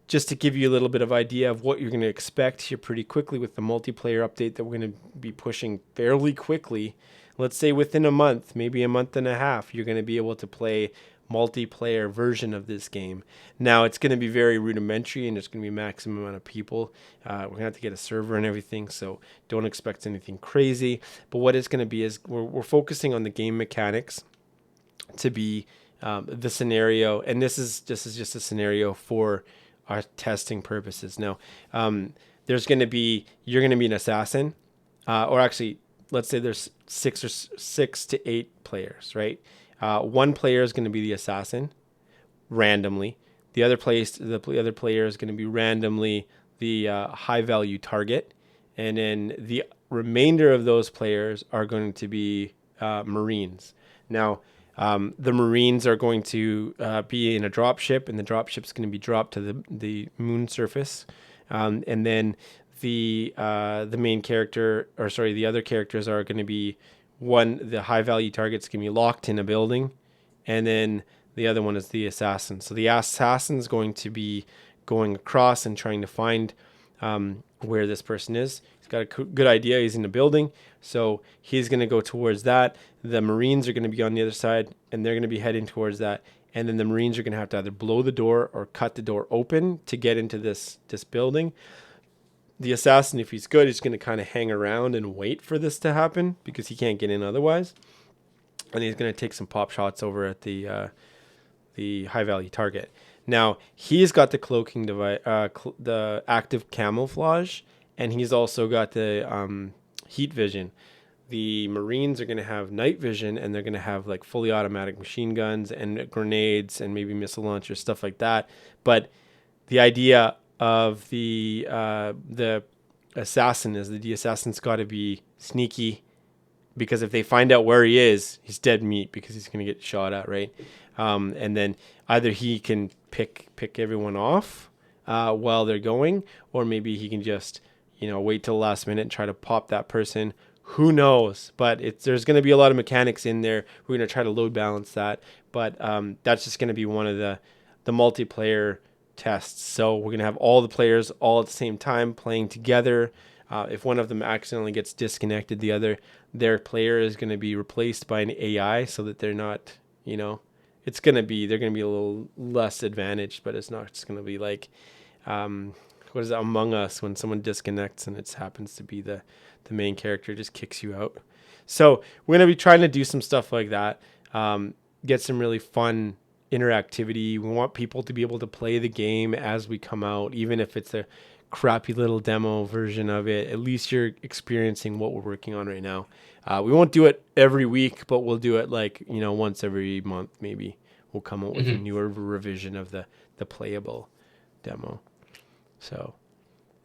just to give you a little bit of idea of what you're going to expect here pretty quickly with the multiplayer update that we're going to be pushing fairly quickly. Let's say within a month, maybe a month and a half, you're going to be able to play multiplayer version of this game. Now, it's going to be very rudimentary and there's going to be a maximum amount of people. We're going to have to get a server and everything, so don't expect anything crazy. But what it's going to be is we're focusing on the game mechanics to be the scenario, and this is just a scenario for our testing purposes. Now, you're going to be an assassin, or actually, let's say there's 6 to 8 players, right? One player is going to be the assassin randomly. The other player is going to be randomly the high value target, and then the remainder of those players are going to be Marines. Now, the Marines are going to be in a dropship, and the dropship is going to be dropped to the moon surface, and then the main character, or sorry, the other characters are going to be the high value target's going to be locked in a building, and then the other one is the assassin. So the assassin's going to be going across and trying to find where this person is. He's got a good idea. He's in a building, so he's going to go towards that. The Marines are going to be on the other side, and they're going to be heading towards that. And then the Marines are going to have to either blow the door or cut the door open to get into this building. The assassin, if he's good, is going to kind of hang around and wait for this to happen because he can't get in otherwise. And he's going to take some pop shots over at the high value target. Now, he's got the cloaking device, the active camouflage, and he's also got the heat vision. The Marines are going to have night vision, and they're going to have like fully automatic machine guns and grenades and maybe missile launchers, stuff like that. But the idea of the assassin is that the assassin's got to be sneaky, because if they find out where he is, he's dead meat because he's going to get shot at, right? And then either he can pick everyone off while they're going, or maybe he can just wait till the last minute and try to pop that person. Who knows? But there's going to be a lot of mechanics in there. We're going to try to load balance that, but that's just going to be one of the multiplayer tests. So we're going to have all the players all at the same time playing together. If one of them accidentally gets disconnected, their player is going to be replaced by an AI, so that they're not, they're going to be a little less advantaged, but it's not. It's going to be like, what is it, Among Us, when someone disconnects and it happens to be the main character just kicks you out. So we're going to be trying to do some stuff like that, get some really fun interactivity. We want people to be able to play the game as we come out, even if it's a crappy little demo version of it. At least you're experiencing what we're working on right now. We won't do it every week, but we'll do it once every month. Maybe we'll come out with a newer revision of the playable demo. So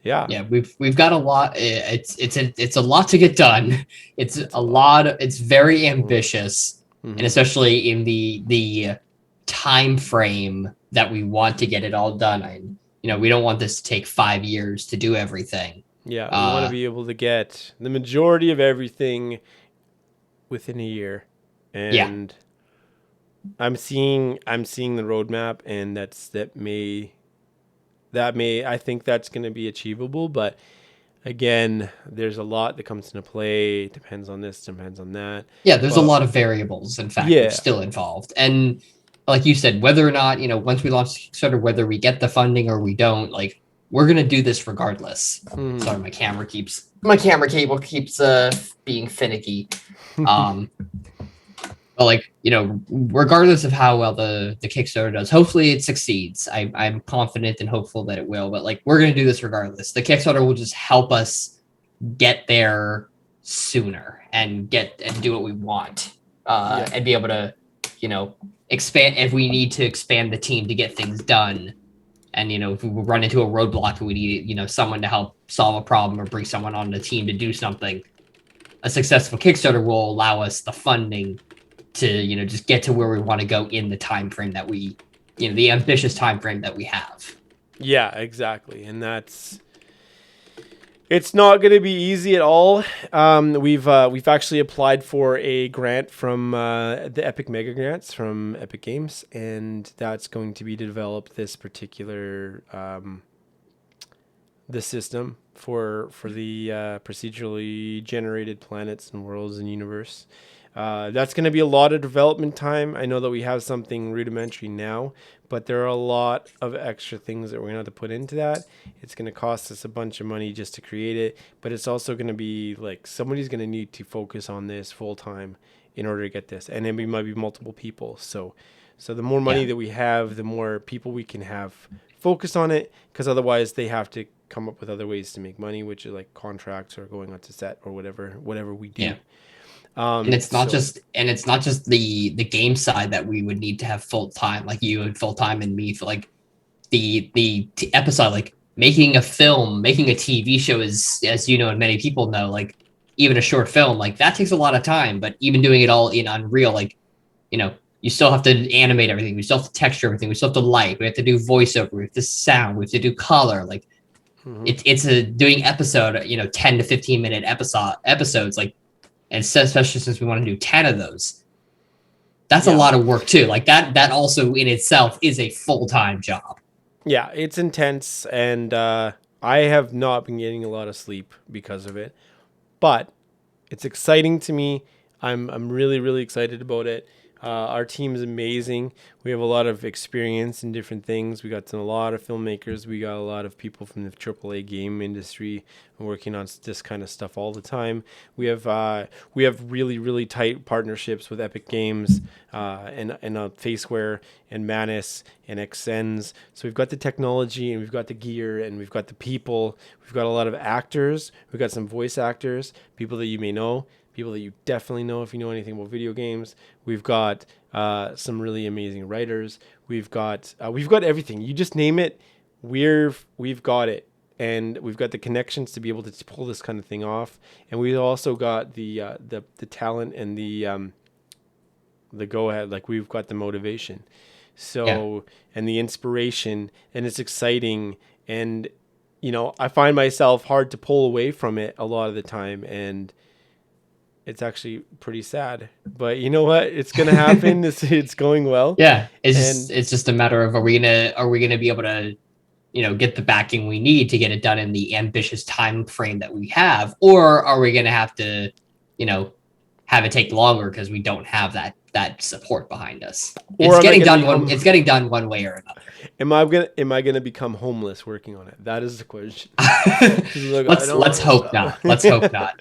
yeah, we've got a lot. It's a lot to get done. It's a lot. It's very ambitious, and especially in the time frame that we want to get it all done. And we don't want this to take 5 years to do everything. Yeah, we want to be able to get the majority of everything within a year. And I'm seeing the roadmap, and I think that's going to be achievable, but again, there's a lot that comes into play. It depends on this, depends on that. Yeah, there's a lot of variables, in fact, that are still involved. And like you said, whether or not, once we launch Kickstarter, whether we get the funding or we don't, we're going to do this regardless. Sorry, my camera cable keeps being finicky. But like, regardless of how well the Kickstarter does, hopefully it succeeds. I'm confident and hopeful that it will. But like, we're gonna do this regardless. The Kickstarter will just help us get there sooner and do what we want, Yeah. and be able to, expand if we need to expand the team to get things done. And if we run into a roadblock and we need someone to help solve a problem or bring someone on the team to do something, a successful Kickstarter will allow us the funding to just get to where we want to go in the time frame that we the ambitious time frame that we have. Yeah, exactly. And it's not going to be easy at all. We've actually applied for a grant from the Epic Mega Grants from Epic Games, and that's going to be to develop this particular the system for the procedurally generated planets and worlds and universe. That's going to be a lot of development time. I know that we have something rudimentary now, but there are a lot of extra things that we're going to have to put into that. It's going to cost us a bunch of money just to create it, but it's also going to be like somebody's going to need to focus on this full time in order to get this. And then we might be multiple people. So the more money Yeah. that we have, the more people we can have focus on it, because otherwise they have to come up with other ways to make money, which is like contracts or going on to set or whatever we do. Yeah. And it's not So just the game side that we would need to have full time, like you and full time, and me for like the episode, like making a film, making a TV show is, as you know, and many people know, like even a short film, like that takes a lot of time. But even doing it all in Unreal, like you still have to animate everything, we still have to texture everything, we still have to light, we have to do voiceover, we have to sound, we have to do color, like it's a doing episode, 10 to 15 minute episodes, like, and especially since we want to do 10 of those, that's a yeah. lot of work too. Like that also in itself is a full-time job. Yeah, it's intense, and I have not been getting a lot of sleep because of it. But it's exciting to me. I'm really really excited about it. Our team is amazing. We have a lot of experience in different things. We got a lot of filmmakers. We got a lot of people from the AAA game industry working on this kind of stuff all the time. We have really really tight partnerships with Epic Games and Faceware and Manus and XSens. So we've got the technology and we've got the gear and we've got the people. We've got a lot of actors. We've got some voice actors, people that you may know, people that you definitely know if you know anything about video games. We've got some really amazing writers. We've got everything. You just name it, we've got it, and we've got the connections to be able to pull this kind of thing off. And we've also got the talent and the go ahead. Like we've got the motivation, so and the inspiration, and it's exciting. And I find myself hard to pull away from it a lot of the time, and it's actually pretty sad, but you know what? It's gonna happen. It's going well. Yeah, And it's just a matter of are we gonna be able to get the backing we need to get it done in the ambitious time frame that we have, or are we gonna have to have it take longer because we don't have that support behind us? or am I gonna It's getting done one way or another. am I gonna become homeless working on it? That is the question. Look, Let's hope not. Let's hope not.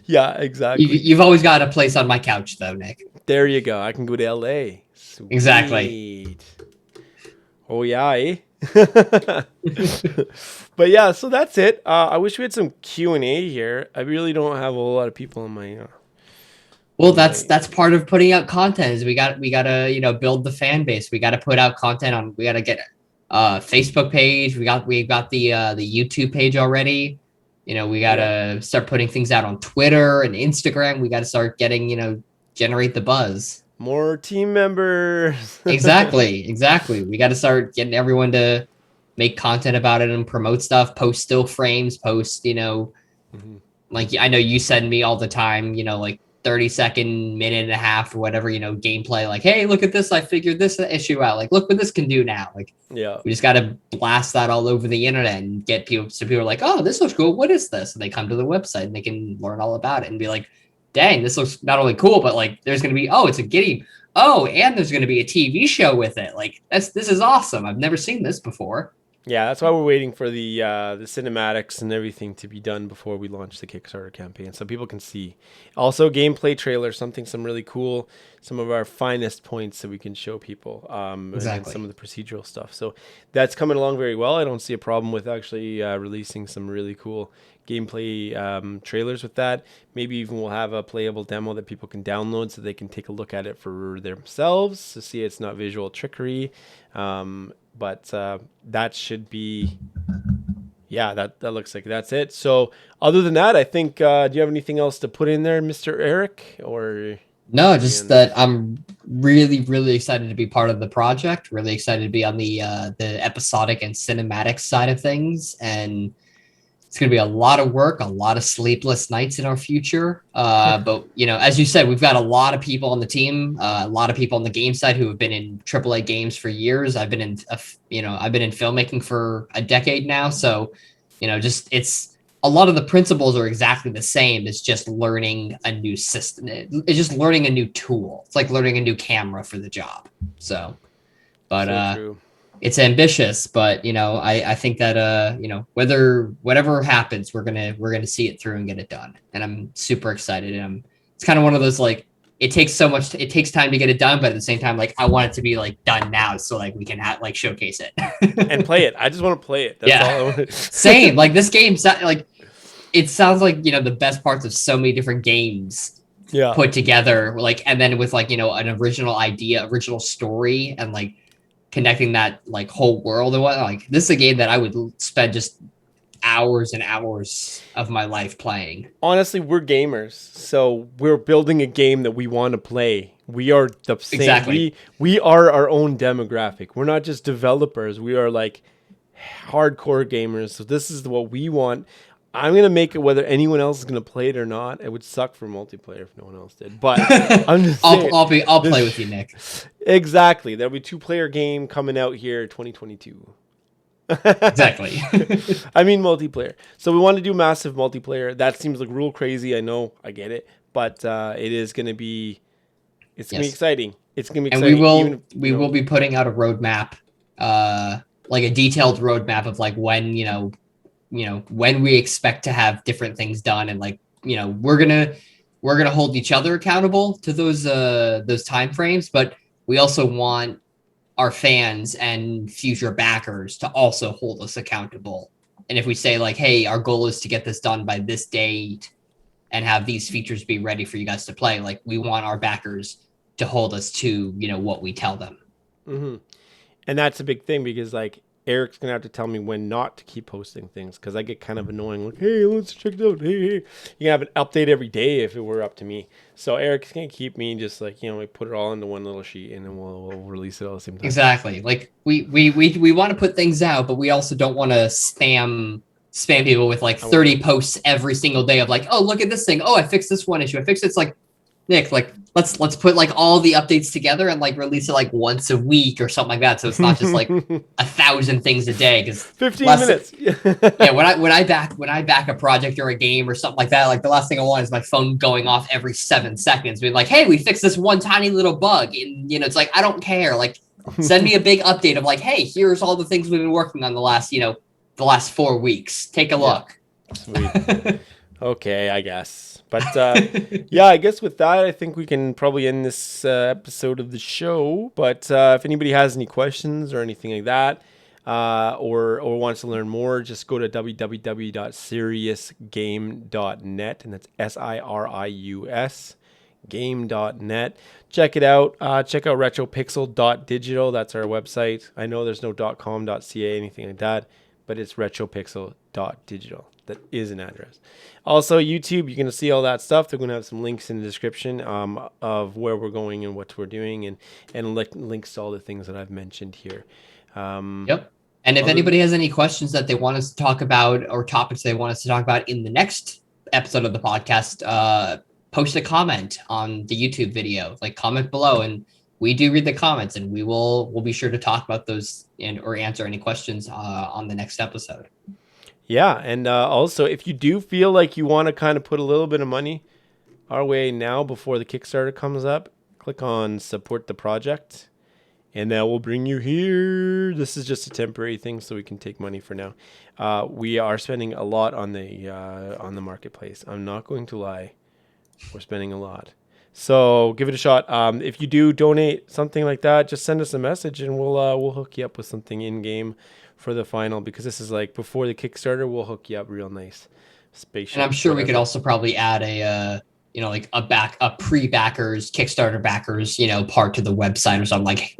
Yeah, exactly. You've always got a place on my couch, though, Nick. There you go. I can go to LA. Sweet. Exactly. Oh yeah, eh? But yeah, so that's it. I wish we had some Q&A here. I really don't have a whole lot of people on my Well, that's part of putting out content. Is we gotta build the fan base. We gotta put out content on. We gotta get Facebook page. We've got the YouTube page already. We gotta start putting things out on Twitter and Instagram. We gotta start getting generate the buzz. more team members. Exactly. We gotta start getting everyone to make content about it and promote stuff. Post still frames. Post like I know you send me all the time. Like 30-second, minute and a half or whatever, gameplay, like, hey, look at this, I figured this issue out, like, look what this can do now. Like, Yeah. we just got to blast that all over the internet and get people, so people are like, oh, this looks cool, what is this? And they come to the website and they can learn all about it and be like, dang, this looks not only cool, but like there's going to be, it's a giddy, and there's going to be a TV show with it. Like, this is awesome, I've never seen this before. Yeah, that's why we're waiting for the cinematics and everything to be done before we launch the Kickstarter campaign, so people can see. Also, gameplay trailer, some really cool, some of our finest points that we can show people, and some Exactly. of the procedural stuff. So that's coming along very well. I don't see a problem with actually releasing some really cool gameplay trailers with that. Maybe even we'll have a playable demo that people can download so they can take a look at it for themselves to see it's not visual trickery. But that should be, yeah, that looks like that's it. So other than that, I think, do you have anything else to put in there, Mr. Eric? Or No, are we just in? that I'm really, really excited to be part of the project. Really excited to be on the episodic and cinematic side of things, and it's going to be a lot of work, a lot of sleepless nights in our future. But as you said, we've got a lot of people on the team, a lot of people on the game side who have been in AAA games for years. I've been in filmmaking for a decade now, so just it's a lot of the principles are exactly the same. It's just learning a new system. It's just learning a new tool. It's like learning a new camera for the job. So, but So true. it's ambitious, but I think that whatever happens, we're gonna see it through and get it done. And I'm super excited. And it's kind of one of those like it takes time to get it done, but at the same time, like I want it to be like done now so like we can showcase it. And play it. I just want to play it. That's all Yeah. I want. Same. Like this game like it sounds like the best parts of so many different games Yeah. put together, like, and then with like an original idea, original story, and like connecting that like whole world and what, like this is a game that I would spend just hours and hours of my life playing. Honestly, we're gamers, so we're building a game that we want to play. We are the same. Exactly. We are our own demographic. We're not just developers. We are like hardcore gamers. So this is what we want. I'm gonna make it whether anyone else is gonna play it or not. It would suck for multiplayer if no one else did. But I'm just saying, I'll play with you, Nick. exactly. There'll be 2-player game coming out here 2022. Exactly. I mean multiplayer. So we want to do massive multiplayer. That seems like real crazy. I know, I get it, but it is gonna be. It's gonna be Yes. exciting. It's gonna be And exciting. Even if, we will be putting out a roadmap, like a detailed roadmap of like when when we expect to have different things done, and like we're gonna hold each other accountable to those time frames, but we also want our fans and future backers to also hold us accountable. And if we say like, hey, our goal is to get this done by this date and have these features be ready for you guys to play, like we want our backers to hold us to what we tell them. Mm-hmm. And that's a big thing because like Eric's gonna have to tell me when not to keep posting things because I get kind of annoying. Like, hey, let's check it out. Hey, you can have an update every day if it were up to me. So Eric's gonna keep me just like we put it all into one little sheet and then we'll release it all at the same time. Exactly. Like we want to put things out, but we also don't want to spam people with like 30 posts every single day of like, oh, look at this thing. Oh, I fixed this one issue. I fixed it. It's like, Nick, like let's put like all the updates together and like release it like once a week or something like that. So it's not just like 1,000 things a day. Because 15 minutes. Yeah, when I back a project or a game or something like that, like the last thing I want is my phone going off every 7 seconds, being like, hey, we fixed this one tiny little bug. And it's like I don't care. Like send me a big update of like, hey, here's all the things we've been working on the last 4 weeks. Take a look. Sweet. Okay, I guess. But yeah, I guess with that, I think we can probably end this episode of the show. But if anybody has any questions or anything like that, or wants to learn more, just go to www.siriusgame.net, and that's SIRIUS game.net. Check it out. Check out retropixel.digital. That's our website. I know there's no .com.ca, anything like that, but it's retropixel.digital. That is an address. Also, YouTube, you're going to see all that stuff. They're going to have some links in the description of where we're going and what we're doing, and links to all the things that I've mentioned here. Yep. And if anybody has any questions that they want us to talk about or topics they want us to talk about in the next episode of the podcast, post a comment on the YouTube video, like comment below, and we do read the comments, and we'll be sure to talk about those or answer any questions on the next episode. Yeah, and also, if you do feel like you want to kind of put a little bit of money our way now before the Kickstarter comes up, click on support the project, and that will bring you here. This is just a temporary thing, so we can take money for now. We are spending a lot on the marketplace. I'm not going to lie, we're spending a lot. So give it a shot. If you do donate something like that, just send us a message, and we'll hook you up with something in game for the final. Because this is like before the Kickstarter, we'll hook you up real nice. And I'm Spaceship, sure we could whatever. also probably add like a pre-backers, Kickstarter backers, part to the website or something, like,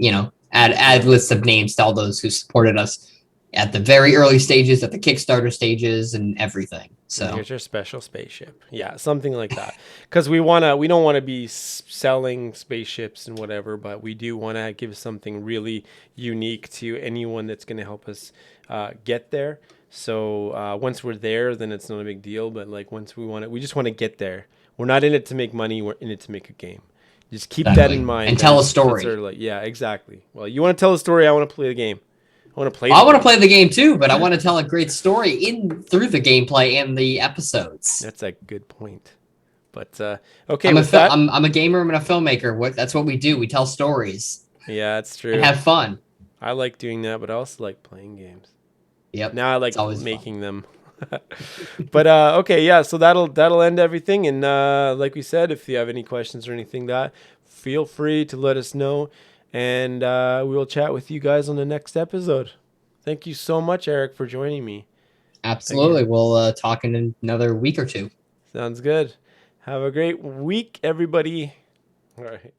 add lists of names to all those who supported us at the very early stages, at the Kickstarter stages, and everything. And So, here's your special spaceship. Yeah, something like that. Because we don't want to be selling spaceships and whatever, but we do want to give something really unique to anyone that's going to help us get there. So once we're there, then it's not a big deal. But like once we just want to get there. We're not in it to make money. We're in it to make a game. Just keep that in exactly. And mind. That tell a it's sort story. of like, yeah, exactly. Well, you want to tell a story. I want to play the game. I want to play I the want to game. play the game too, but I want to tell a great story in through the gameplay and the episodes. That's a good point. But okay, with that, I'm a gamer and a filmmaker. That's what we do. We tell stories yeah, it's and true. have fun. I like doing that, but I also like playing games. Yep, Now I it's like always fun. making them. But okay, yeah. So that'll end everything. And like we said, if you have any questions or anything, that feel free to let us know, and we will chat with you guys on the next episode. Thank you so much, Eric, for joining me Absolutely. again. We'll talk in another week or two. Sounds good. Have a great week, everybody. All right.